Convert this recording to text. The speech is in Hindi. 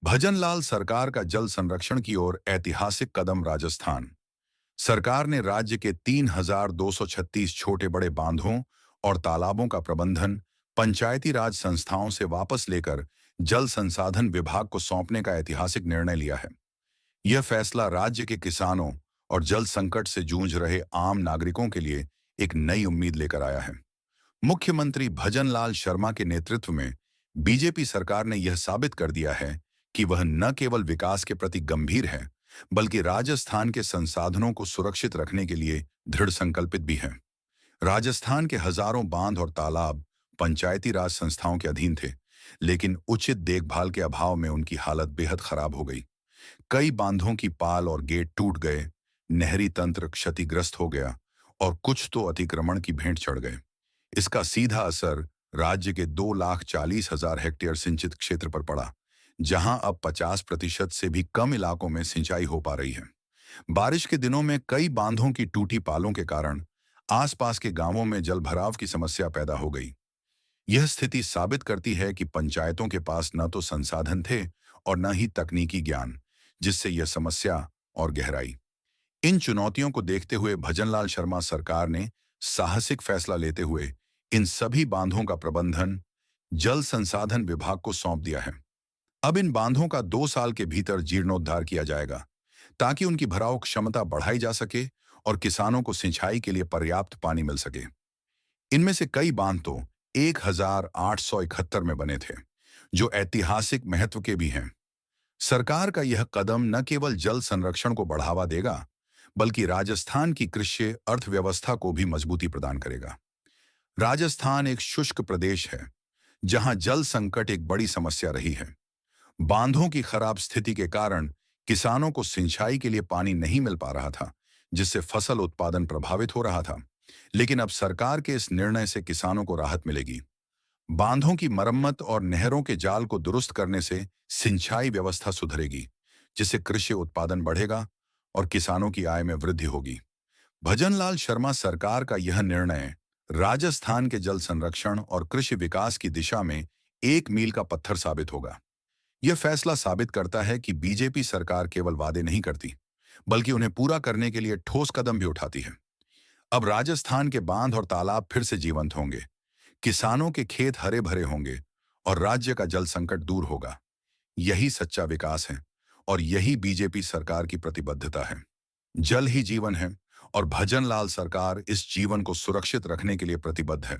भजनलाल सरकार का जल संरक्षण की ओर ऐतिहासिक कदम। राजस्थान सरकार ने राज्य के 3,236 छोटे बड़े बांधों और तालाबों का प्रबंधन पंचायती राज संस्थाओं से वापस लेकर जल संसाधन विभाग को सौंपने का ऐतिहासिक निर्णय लिया है। यह फैसला राज्य के किसानों और जल संकट से जूझ रहे आम नागरिकों के लिए एक नई उम्मीद लेकर आया है। मुख्यमंत्री भजनलाल शर्मा के नेतृत्व में बीजेपी सरकार ने यह साबित कर दिया है कि वह न केवल विकास के प्रति गंभीर है, बल्कि राजस्थान के संसाधनों को सुरक्षित रखने के लिए दृढ़ संकल्पित भी है। राजस्थान के हजारों बांध और तालाब पंचायती राज संस्थाओं के अधीन थे, लेकिन उचित देखभाल के अभाव में उनकी हालत बेहद खराब हो गई। कई बांधों की पाल और गेट टूट गए, नहरी तंत्र क्षतिग्रस्त हो गया और कुछ तो अतिक्रमण की भेंट चढ़ गए। इसका सीधा असर राज्य के 2,40,000 हेक्टेयर सिंचित क्षेत्र पर पड़ा, जहां अब 50% से भी कम इलाकों में सिंचाई हो पा रही है। बारिश के दिनों में कई बांधों की टूटी पालों के कारण आसपास के गांवों में जलभराव की समस्या पैदा हो गई। यह स्थिति साबित करती है कि पंचायतों के पास न तो संसाधन थे और न ही तकनीकी ज्ञान, जिससे यह समस्या और गहराई। इन चुनौतियों को देखते हुए भजनलाल शर्मा सरकार ने साहसिक फैसला लेते हुए इन सभी बांधों का प्रबंधन जल संसाधन विभाग को सौंप दिया है। अब इन बांधों का 2 साल के भीतर जीर्णोद्धार किया जाएगा, ताकि उनकी भराव क्षमता बढ़ाई जा सके और किसानों को सिंचाई के लिए पर्याप्त पानी मिल सके। इनमें से कई बांध तो 1,871 में बने थे, जो ऐतिहासिक महत्व के भी हैं। सरकार का यह कदम न केवल जल संरक्षण को बढ़ावा देगा, बल्कि राजस्थान की कृषि अर्थव्यवस्था को भी मजबूती प्रदान करेगा। राजस्थान एक शुष्क प्रदेश है, जहां जल संकट एक बड़ी समस्या रही है। बांधों की खराब स्थिति के कारण किसानों को सिंचाई के लिए पानी नहीं मिल पा रहा था, जिससे फसल उत्पादन प्रभावित हो रहा था। लेकिन अब सरकार के इस निर्णय से किसानों को राहत मिलेगी। बांधों की मरम्मत और नहरों के जाल को दुरुस्त करने से सिंचाई व्यवस्था सुधरेगी, जिससे कृषि उत्पादन बढ़ेगा और किसानों की आय में वृद्धि होगी। भजनलाल शर्मा सरकार का यह निर्णय राजस्थान के जल संरक्षण और कृषि विकास की दिशा में एक मील का पत्थर साबित होगा। यह फैसला साबित करता है कि बीजेपी सरकार केवल वादे नहीं करती, बल्कि उन्हें पूरा करने के लिए ठोस कदम भी उठाती है। अब राजस्थान के बांध और तालाब फिर से जीवंत होंगे, किसानों के खेत हरे भरे होंगे और राज्य का जल संकट दूर होगा। यही सच्चा विकास है और यही बीजेपी सरकार की प्रतिबद्धता है। जल ही जीवन है और भजनलाल सरकार इस जीवन को सुरक्षित रखने के लिए प्रतिबद्ध है।